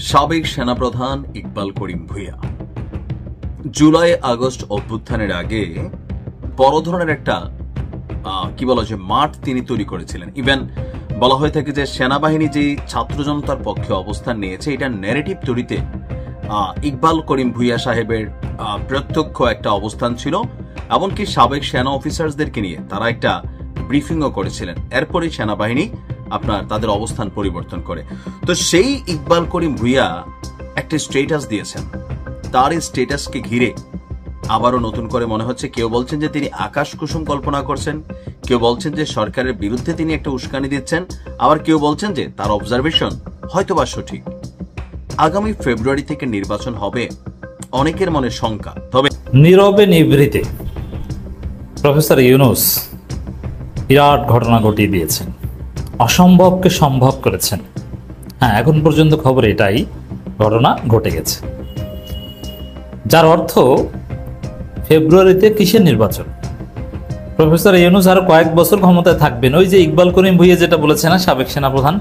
সাবেক সেনাপ্রধান ইকবাল করিম Bhuiyan July August অভ্যুত্থানের আগে বড় ধরনের একটা কি বলা যায় মাঠ তিনি তৈরি করেছিলেন। ইভেন বলা হয়ে থাকে যে সেনাবাহিনী যে ছাত্র জনতার পক্ষে অবস্থান নিয়েছে এটা ন্যারেটিভ তৈরিতে ইকবাল করিম ভূঁইয়া সাহেবের প্রত্যক্ষ একটা অবস্থান ছিল। এমনকি সাবেক সেনা অফিসারদেরকে নিয়ে তারা একটা ব্রিফিংও করেছিলেন। এরপরে সেনাবাহিনী তাদের অবস্থান পরিবর্তন করে। তো সেই ইকবাল করিম ভূঁইয়া একটা স্ট্যাটাস দিয়েছেন। তার এই স্ট্যাটাসকে ঘিরে আবারও নতুন করে মনে হচ্ছে কেউ বলছেন যে তিনি আকাশ কুসুম কল্পনা করছেন, কেউ বলছেন যে সরকারের বিরুদ্ধে তিনি একটা উস্কানি দিচ্ছেন, আবার কেউ বলছেন যে তার অবজারভেশন হয়তোবা সঠিক। আগামী ফেব্রুয়ারি থেকে নির্বাচন হবে, অনেকের মনে শঙ্কা। তবে নীরবে নিভৃতে প্রফেসর ইউনূস বিরাট ঘটনা ঘটিয়ে দিয়েছেন, অসম্ভবকে সম্ভব করেছেন। হ্যাঁ, এখন পর্যন্ত খবর এটাই, ঘটনা ঘটে গেছে। যার অর্থ ফেব্রুয়ারিতে কিসের নির্বাচন? প্রফেসর ইউনূস আরো কয়েক বছর ক্ষমতায় থাকবেন। ওই যে ইকবাল করিম ভূঁইয়া যেটা বলেছে না, সাবেক সেনাপ্রধান,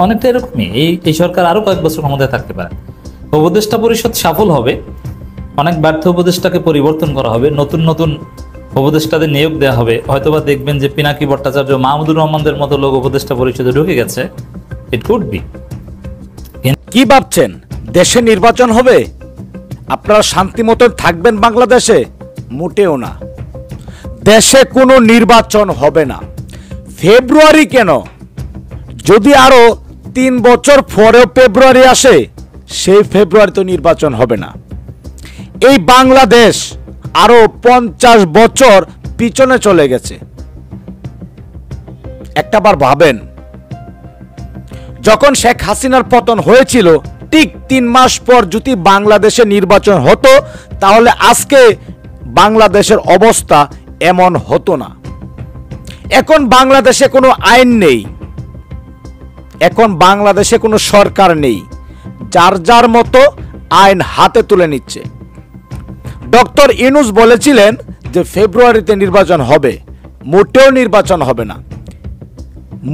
অনেকটা এরকমই। এই সরকার আরো কয়েক বছর ক্ষমতায় থাকতে পারে। উপদেষ্টা পরিষদ সফল হবে, অনেক ব্যর্থ উপদেষ্টাকে পরিবর্তন করা হবে, নতুন নতুন উপদেষ্টাদের নিয়োগ দেওয়া হবে। হয়তোবা দেখবেন যে পিনাকি ভট্টাচার্য, মাহমুদুর রহমানদের মতো লোক উপদেষ্টা পরিষদে ঢুকে গেছে। It could be. কি ভাবছেন দেশে নির্বাচন হবে? আপনারা শান্তি মতন থাকবেন বাংলাদেশে? মোটেও না। দেশে কোনো নির্বাচন হবে না। ফেব্রুয়ারি কেন, যদি আরো 3 বছর পরেও ফেব্রুয়ারি আসে, সেই ফেব্রুয়ারি তো নির্বাচন হবে না। এই বাংলাদেশ আরো 50 বছর পিছনে চলে গেছে। একটাবার ভাবেন, যখন শেখ হাসিনার পতন হয়েছিল ঠিক 3 মাস পর যদি বাংলাদেশে নির্বাচন হতো, তাহলে আজকে বাংলাদেশের অবস্থা এমন হতো না। এখন বাংলাদেশে কোনো আইন নেই, এখন বাংলাদেশে কোনো সরকার নেই, যার যার মতো আইন হাতে তুলে নিচ্ছে। ডক্টর ইউনূস বলেছিলেন যে ফেব্রুয়ারিতে নির্বাচন হবে, মোটেও নির্বাচন হবে না,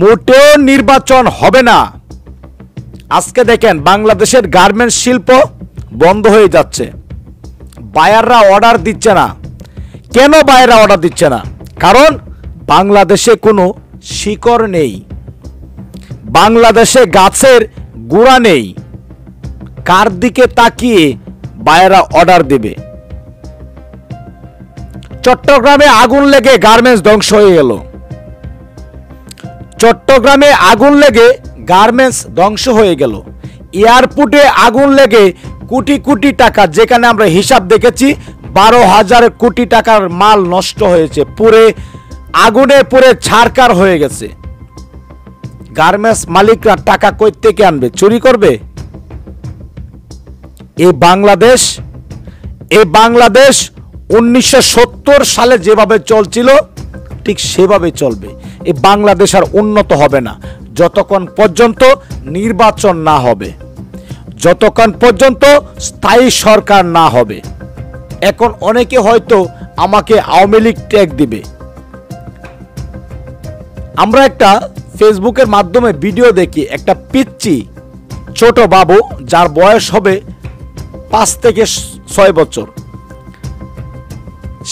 মোটেও নির্বাচন হবে না। আজকে দেখেন বাংলাদেশের গার্মেন্টস শিল্প বন্ধ হয়ে যাচ্ছে, বায়াররা অর্ডার দিচ্ছে না। কেন বায়াররা অর্ডার দিচ্ছে না? কারণ বাংলাদেশে কোনো শিকড় নেই, বাংলাদেশে গাছের গোড়া নেই। কার দিকে তাকিয়ে বায়াররা অর্ডার দেবে? চট্টগ্রামে আগুন লেগে গার্মেন্টস ধ্বংস হয়ে গেল, চট্টগ্রামে আগুন লেগে গার্মেন্টস ধ্বংস হয়ে গেল। এয়ারপোর্টে আগুন লেগে কোটি কোটি টাকা, যেখানে আমরা হিসাব দেখেছি 12,000 কোটি টাকার মাল নষ্ট হয়েছে, পুরে আগুনে পুরে ছারকার হয়ে গেছে। গার্মেন্টস মালিকরা টাকা কই থেকে আনবে? চুরি করবে? এই বাংলাদেশ 1970 সালে যেভাবে চলছিল ঠিক সেভাবে চলবে। এই বাংলাদেশ আর উন্নত হবে না যতক্ষণ পর্যন্ত নির্বাচন না হবে, যতক্ষণ পর্যন্ত স্থায়ী সরকার না হবে। এখন অনেকে হয়তো আমাকে আওয়ামী লীগ ট্যাগ দিবে। আমরা একটা ফেসবুকের মাধ্যমে ভিডিও দেখি, একটা পিচ্চি ছোট বাবু, যার বয়স হবে 5 থেকে 6 বছর,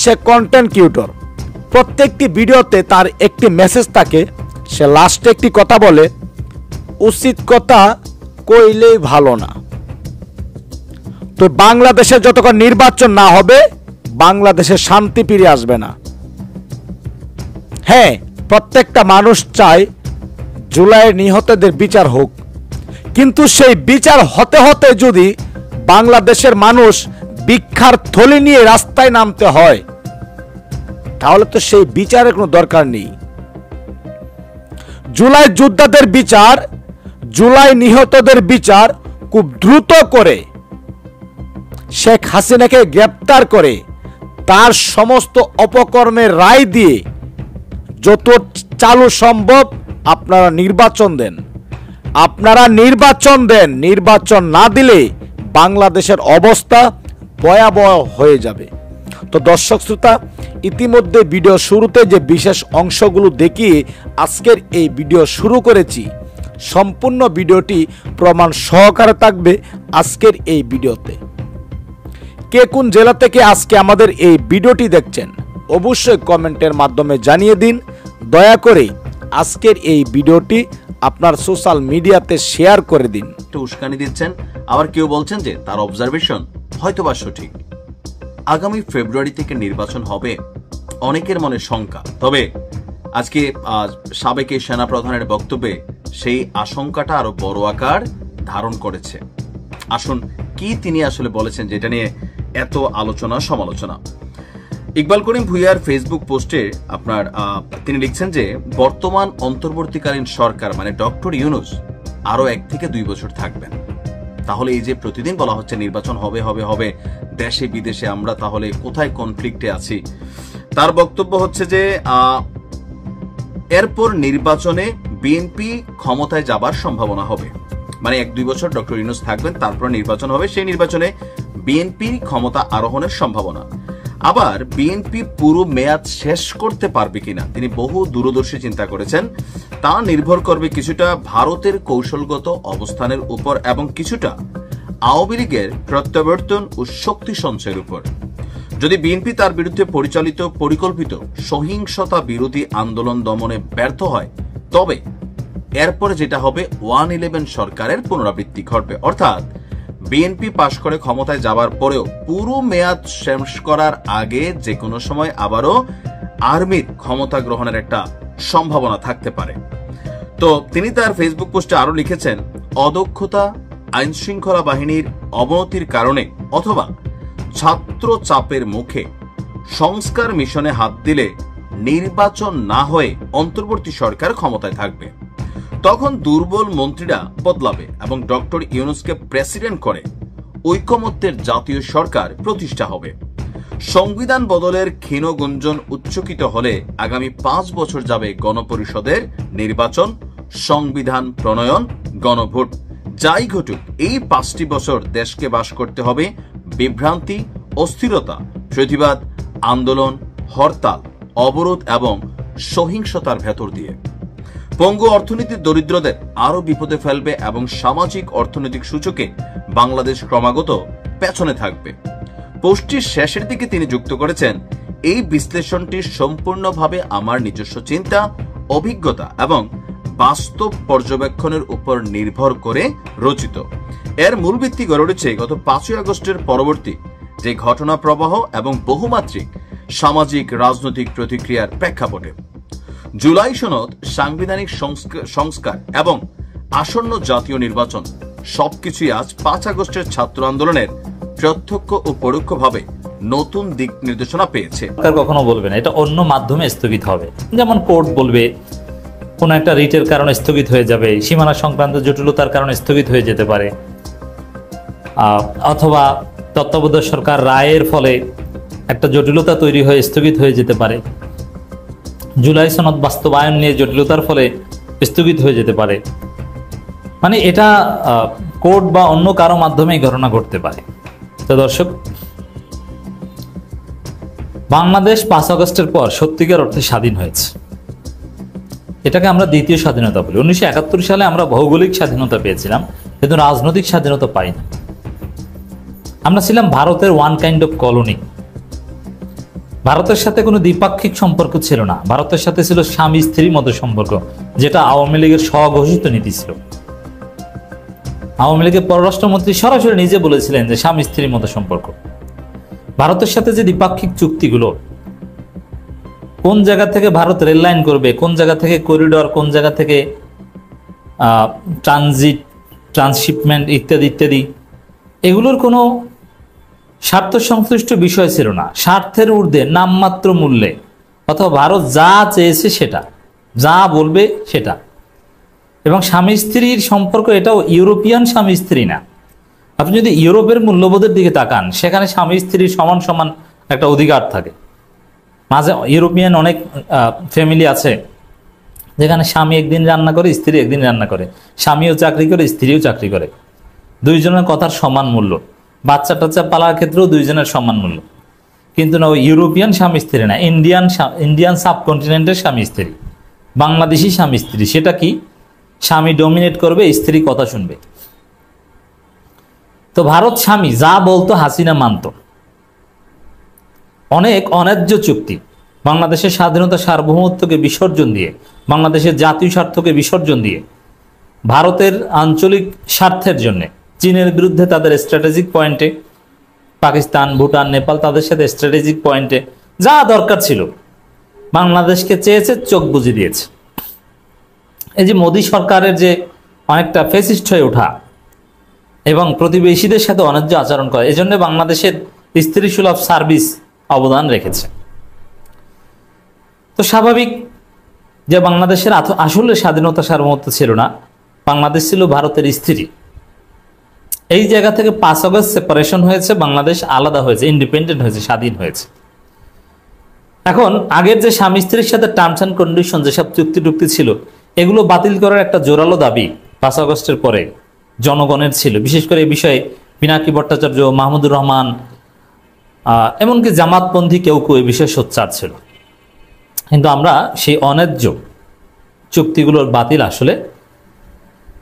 সে কন্টেন্ট ক্রিয়েটর। প্রত্যেকটি ভিডিওতে তার একটি মেসেজ থাকে, সে লাস্টে একটি কথা বলে, উচিত কথা কইলেই ভালো না। তো বাংলাদেশে যতক্ষণ নির্বাচন না হবে বাংলাদেশে শান্তি ফিরে আসবে না। হ্যাঁ, প্রত্যেকটা মানুষ চায় জুলাইয়ের নিহতদের বিচার হোক, কিন্তু সেই বিচার হতে হতে যদি বাংলাদেশের মানুষ ভিক্ষার থলি নিয়ে রাস্তায় নামতে হয়, তাহলে তো সেই বিচারের কোনো দরকার নেই। জুলাই যোদ্ধাদের বিচার, জুলাই নিহতদের বিচার খুব দ্রুত করে শেখ হাসিনাকে গ্রেপ্তার করে তার সমস্ত অপকর্মের রায় দিয়ে যত চালু সম্ভব আপনারা নির্বাচন দেন। আপনারা নির্বাচন দেন, নির্বাচন না দিলে বাংলাদেশের অবস্থা ভয়াবহ হয়ে যাবে। তো দর্শক শ্রোতা, ইতিমধ্যে ভিডিও শুরুতে যে বিশেষ অংশগুলো দেখিয়ে আজকের এই ভিডিও শুরু করেছি, সম্পূর্ণ ভিডিওটি প্রমাণ সহকারে থাকবে আজকের এই ভিডিওতে। কে কোন জেলা থেকে আজকে আমাদের এই ভিডিওটি দেখছেন অবশ্যই কমেন্টের মাধ্যমে জানিয়ে দিন। দয়া করে আজকের এই ভিডিওটি আপনার সোশ্যাল মিডিয়াতে শেয়ার করে দিন। একটু উস্কানি দিচ্ছেন, আবার কেউ বলছেন যে তার অবজারভেশন হয়তোবা সঠিক। আগামী ফেব্রুয়ারি থেকে নির্বাচন হবে, অনেকের মনে শঙ্কা। তবে আজকে সাবেক সেনাপ্রধানের বক্তব্যে সেই আশঙ্কাটা আরো বড় আকার ধারণ করেছে। আসুন কি তিনি আসলে বলেছেন যেটা নিয়ে এত আলোচনা সমালোচনা। ইকবাল করিম ভূঁইয়ার ফেসবুক পোস্টে তিনি লিখছেন যে বর্তমান অন্তর্বর্তীকালীন সরকার মানে ডক্টর ইউনূস আরো 1 থেকে 2 বছর থাকবেন। তাহলে এই যে প্রতিদিন বলা হচ্ছে নির্বাচন হবে হবে হবে, দেশে বিদেশে আমরা তাহলে কোথায় কনফ্লিক্টে আছি? তার বক্তব্য হচ্ছে যে এরপর নির্বাচনে বিএনপি ক্ষমতায় যাবার সম্ভাবনা হবে, মানে 1-2 বছর ডক্টর ইউনূস থাকবেন, তারপর নির্বাচন হবে, সেই নির্বাচনে বিএনপি ক্ষমতা আরোহণের সম্ভাবনা। আবার বিএনপি পুরো মেয়াদ শেষ করতে পারবে কিনা তিনি বহু দূরদর্শী চিন্তা করেছেন। তা নির্ভর করবে কিছুটা ভারতের কৌশলগত অবস্থানের উপর এবং কিছুটা আওয়ামী লীগের প্রত্যাবর্তন ও শক্তি সঞ্চয়ের উপর। যদি বিএনপি তার বিরুদ্ধে পরিচালিত পরিকল্পিত সহিংসতা বিরোধী আন্দোলন দমনে ব্যর্থ হয়, তবে এরপরে যেটা হবে 1-11 সরকারের পুনরাবৃত্তি ঘটবে। অর্থাৎ বিএনপি পাশ করে ক্ষমতায় যাবার পরেও পুরো মেয়াদ শেষ করার আগে যে কোনো সময় আবারও আর্মির ক্ষমতা গ্রহণের একটা সম্ভাবনা থাকতে পারে। তো তিনি তার ফেসবুক পোস্টে আরো লিখেছেন, অদক্ষতা, আইন শৃঙ্খলা বাহিনীর অবনতির কারণে অথবা ছাত্র চাপের মুখে সংস্কার মিশনে হাত দিলে নির্বাচন না হয়ে অন্তর্বর্তী সরকার ক্ষমতায় থাকবে। তখন দুর্বল মন্ত্রীরা বদলাবে এবং ডক্টর ইউনূসকে প্রেসিডেন্ট করে ঐকমত্যের জাতীয় সরকার প্রতিষ্ঠা হবে। সংবিধান বদলের ক্ষীণ গুঞ্জন উচ্চকিত হলে আগামী 5 বছর যাবে গণপরিষদের নির্বাচন, সংবিধান প্রণয়ন, গণভোট। যাই ঘটুক, এই 5টি বছর দেশকে বাস করতে হবে বিভ্রান্তি, অস্থিরতা, প্রতিবাদ, আন্দোলন, হরতাল, অবরোধ এবং সহিংসতার ভেতর দিয়ে। পঙ্গু অর্থনীতির দরিদ্রদের আরো বিপদে ফেলবে এবং সামাজিক অর্থনৈতিক সূচকে বাংলাদেশ ক্রমাগত পেছনে থাকবে। পোস্টটির শেষের দিকে তিনি যুক্ত করেছেন, এই বিশ্লেষণটি সম্পূর্ণভাবে আমার নিজস্ব চিন্তা, অভিজ্ঞতা এবং বাস্তব পর্যবেক্ষণের উপর নির্ভর করে রচিত। এর মূল ভিত্তি গড়ে উঠেছে গত 5ই আগস্টের পরবর্তী যে ঘটনা প্রবাহ এবং বহুমাত্রিক সামাজিক রাজনৈতিক প্রতিক্রিয়ার প্রেক্ষাপটে। জুলাই সনদ, সাংবিধানিক সংস্কার এবং আসন্ন জাতীয় নির্বাচন সবকিছুই আজ 5 আগস্টের ছাত্র আন্দোলনের প্রত্যক্ষ ও পরোক্ষভাবে নতুন দিক নির্দেশনা পেয়েছে। সরকার কখনো বলবে না এটা অন্য মাধ্যমে স্থগিত হবে, যেমন কোর্ট বলবে কোন একটা রিটের কারণে স্থগিত হয়ে যাবে, সীমানা সংক্রান্ত জটিলতার কারণে স্থগিত হয়ে যেতে পারে, অথবা তত্ত্বাবধায়ক সরকার রায়ের ফলে একটা জটিলতা তৈরি হয়ে স্থগিত হয়ে যেতে পারে, জুলাই সনদ বাস্তবায়ন নিয়ে জটিলতার ফলে স্থগিত হয়ে যেতে পারে। মানে এটা কোর্ট বা অন্য কারো মাধ্যমে ঘটনা ঘটতে পারে। তো দর্শক, বাংলাদেশ 5 আগস্টের পর সত্যিকার অর্থে স্বাধীন হয়েছে। এটাকে আমরা দ্বিতীয় স্বাধীনতা বলি। 1971 সালে আমরা ভৌগোলিক স্বাধীনতা পেয়েছিলাম, কিন্তু রাজনৈতিক স্বাধীনতা পাইনি। আমরা ছিলাম ভারতের ওয়ান কাইন্ড অফ কলোনি। ভারতের সাথে কোনো দ্বিপাক্ষিক সম্পর্ক ছিল না, ভারতের সাথে ছিল স্বামী স্ত্রীর মতো সম্পর্ক, যেটা আওয়ামী লীগের স্বঘোষিত নীতি ছিল। আওয়ামী লীগের পররাষ্ট্রমন্ত্রী সরাসরি নিজে বলেছিলেন যে স্বামী স্ত্রীর মতো সম্পর্ক। ভারতের সাথে যে দ্বিপাক্ষিক চুক্তিগুলো, কোন জায়গা থেকে ভারত রেল লাইন করবে, কোন জায়গা থেকে করিডর, কোন জায়গা থেকে ট্রানজিট, ট্রান্সশিপমেন্ট ইত্যাদি ইত্যাদি, এগুলোর কোনো স্বার্থ সংশ্লিষ্ট বিষয় ছিল না। স্বার্থের ঊর্ধ্বে নামমাত্র মূল্যে, অথবা ভারত যা চেয়েছে সেটা, যা বলবে সেটা। এবং স্বামী স্ত্রীর সম্পর্ক এটাও ইউরোপিয়ান স্বামী স্ত্রী না। আপনি যদি ইউরোপের মূল্যবোধের দিকে তাকান, সেখানে স্বামী স্ত্রীর সমান সমান একটা অধিকার থাকে। মাঝে ইউরোপিয়ান অনেক ফ্যামিলি আছে যেখানে স্বামী একদিন রান্না করে, স্ত্রী একদিন রান্না করে, স্বামীও চাকরি করে, স্ত্রীও চাকরি করে, দুইজনের কথার সমান মূল্য, বাচ্চা টাচ্চা পালার ক্ষেত্রেও দুইজনের সমান মূল্য। কিন্তু না, ওই ইউরোপিয়ান স্বামী স্ত্রী না, ইন্ডিয়ান সাবকন্টিনেন্টের স্বামী স্ত্রী, বাংলাদেশি স্বামী স্ত্রী। সেটা কি? স্বামী ডমিনেট করবে, স্ত্রী কথা শুনবে। তো ভারত স্বামী যা বলতো হাসিনা মানত। অনেক অন্যায্য চুক্তি, বাংলাদেশের স্বাধীনতা সার্বভৌমত্বকে বিসর্জন দিয়ে, বাংলাদেশের জাতীয় স্বার্থকে বিসর্জন দিয়ে, ভারতের আঞ্চলিক স্বার্থের জন্য, চীনের বিরুদ্ধে তাদের স্ট্র্যাটেজিক পয়েন্টে, পাকিস্তান, ভুটান, নেপাল তাদের সাথে স্ট্র্যাটেজিক পয়েন্টে যা দরকার ছিল বাংলাদেশকে চেয়েছে, চোখ বুজে দিয়েছে। এই যে মোদী সরকারের যে অনেকটা ফেসিস্ট হয়ে ওঠা এবং প্রতিবেশীদের সাথে অন্যায্য আচরণ করে, এজন্য বাংলাদেশের স্ত্রীসুলভ সার্ভিস অবদান রেখেছে। তো স্বাভাবিক যে বাংলাদেশের আসলে স্বাধীনতা সার্বভৌমত্ব ছিল না, বাংলাদেশ ছিল ভারতের স্ত্রী। এই জায়গা থেকে 5 আগস্ট সেপারেশন হয়েছে, বাংলাদেশ আলাদা হয়েছে, ইন্ডিপেন্ডেন্ট হয়েছে, স্বাধীন হয়েছে। এখন আগের যে স্বামী স্ত্রীর সাথে টার্মস অ্যান্ড কন্ডিশন যেসব চুক্তি টুক্তি ছিল, এগুলো বাতিল করার একটা জোরালো দাবি 5 আগস্টের পরে জনগণের ছিল। বিশেষ করে এই বিষয়ে পিনাকি ভট্টাচার্য, মাহমুদুর রহমান, এমনকি জামাতপন্থী কেউ কেউ এই বিষয়ে সোচ্চার ছিল। কিন্তু আমরা সেই অন্যায্য চুক্তিগুলোর বাতিল আসলে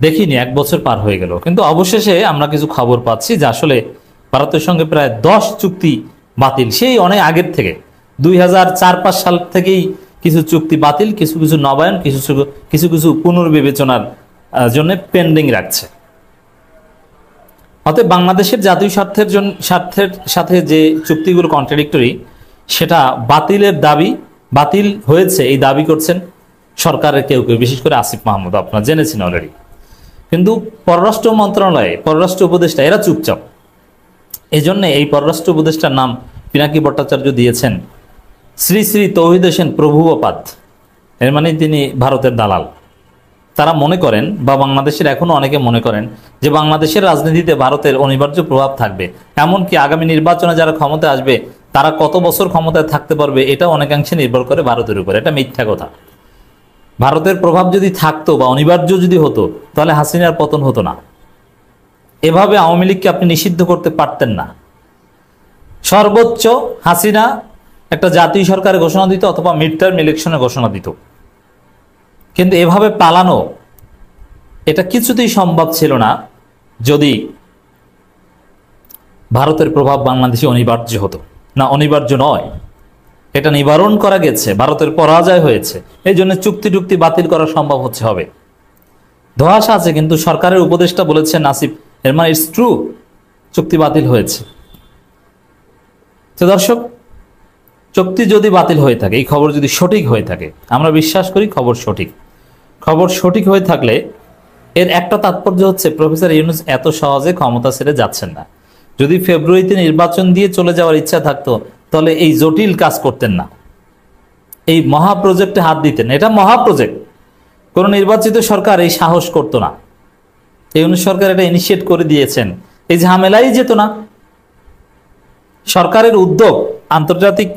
দেখিনি, 1 বছর পার হয়ে গেল। কিন্তু অবশেষে আমরা কিছু খবর পাচ্ছি যে আসলে ভারতের সঙ্গে প্রায় 10 চুক্তি বাতিল, সেই অনেক আগের থেকে 2004-5 সাল থেকেই কিছু চুক্তি বাতিল, কিছু কিছু নবায়ন, কিছু কিছু পুনর্বিবেচনার জন্য পেন্ডিং রাখছে। অতএব বাংলাদেশের জাতীয় স্বার্থের সাথে যে চুক্তিগুলো কন্ট্রাডিক্টরি, সেটা বাতিলের দাবি, বাতিল হয়েছে এই দাবি করছেন সরকারের কেউ কেউ, বিশেষ করে আসিফ মাহমুদ, আপনারা জেনেছেন অলরেডি। কিন্তু পররাষ্ট্র মন্ত্রণালয়ে পররাষ্ট্র উপদেষ্টা এরা চুপচাপ। এই জন্য এই পররাষ্ট্র উপদেষ্টার নাম পিনাকি ভট্টাচার্য দিয়েছেন শ্রী শ্রী তৌহিদ হোসেন প্রভুপাদ। এর মানে তিনি ভারতের দালাল। তারা মনে করেন, বা বাংলাদেশের এখনো অনেকে মনে করেন, যে বাংলাদেশের রাজনীতিতে ভারতের অনিবার্য প্রভাব থাকবে, এমনকি আগামী নির্বাচনে যারা ক্ষমতা আসবে তারা কত বছর ক্ষমতায় থাকতে পারবে এটা অনেকাংশে নির্ভর করে ভারতের উপর। এটা মিথ্যা কথা। ভারতের প্রভাব যদি থাকতো বা অনিবার্য যদি হতো, তাহলে হাসিনার পতন হতো না। এভাবে আওয়ামী লীগকে আপনি নিষিদ্ধ করতে পারতেন না। সর্বোচ্চ হাসিনা একটা জাতীয় সরকারের ঘোষণা দিত অথবা মিড টার্ম ইলেকশনের ঘোষণা দিত। কিন্তু এভাবে পালানো এটা কিছুতেই সম্ভব ছিল না যদি ভারতের প্রভাব বাংলাদেশে অনিবার্য হতো। না, অনিবার্য নয়, এটা নিবারণ করা গেছে, ভারতের পরাজয় হয়েছে, এই জন্য চুক্তি টুক্তি বাতিল করা সম্ভব হচ্ছে হবে। ধোঁয়াশা আছে, কিন্তু সরকারের উপদেষ্টা বলেছেন আসিফ, এর মানে ইটস ট্রু, চুক্তি বাতিল হয়েছে। তো দর্শক, চুক্তি যদি বাতিল হয়ে থাকে, এই খবর যদি সঠিক হয়ে থাকে, আমরা বিশ্বাস করি খবর সঠিক। খবর সঠিক হয়ে থাকলে এর একটা তাৎপর্য হচ্ছে প্রফেসর ইউনূস এত সহজে ক্ষমতা ছেড়ে যাচ্ছেন না। যদি ফেব্রুয়ারিতে নির্বাচন দিয়ে চলে যাওয়ার ইচ্ছা থাকতো, তাহলে এই জটিল কাজ করতেন না, এই মহা প্রজেক্টে হাত দিতেন। এটা মহা প্রজেক্ট, কোন নির্বাচিত সরকার এই সাহস করতো না। ইউনূস সরকার এটা ইনিশিয়েট করে দিয়েছেন, এই ঝামেলাই যেত না। সরকারের উদ্যোগ, আন্তর্জাতিক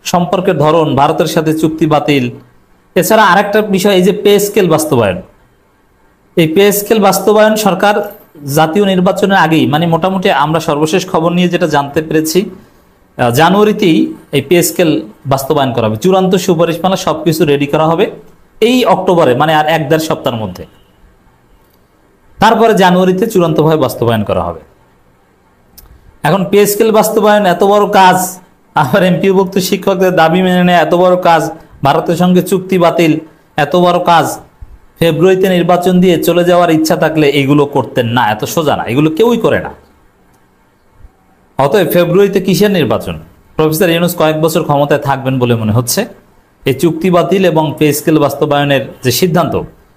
সম্পর্কের ধরন, ভারতের সাথে চুক্তি বাতিল, এছাড়া আরেকটা বিষয় এই যে পে স্কেল বাস্তবায়ন। এই পে স্কেল বাস্তবায়ন সরকার জাতীয় নির্বাচনের আগেই, মানে মোটামুটি আমরা সর্বশেষ খবর নিয়ে যেটা জানতে পেরেছি, জানুয়ারিতেই এই পে স্কেল বাস্তবায়ন করা হবে। চূড়ান্ত সুপারিশমালা সবকিছু রেডি করা হবে এই অক্টোবরে, মানে আর 1-1.5 সপ্তাহের মধ্যে। তারপরে জানুয়ারিতে চূড়ান্তভাবে বাস্তবায়ন করা হবে। এখন পে স্কেল বাস্তবায়ন এত বড় কাজ, আবার এমপিওভুক্ত শিক্ষকদের দাবি মেনে নেয় এত বড় কাজ, ভারতের সঙ্গে চুক্তি বাতিল এত বড় কাজ, ফেব্রুয়ারিতে নির্বাচন দিয়ে চলে যাওয়ার ইচ্ছা থাকলে এগুলো করতেন না। এত সোজা না, এগুলো কেউই করে না। অতএব ফেব্রুয়ারিতে কিসের নির্বাচন? প্রফেসর ইউনূস কয়েক বছর ক্ষমতায় থাকবেন বলে মনে হচ্ছে। এই চুক্তি বাতিল এবং পে স্কেল বাস্তবায়নের যে সিদ্ধান্ত,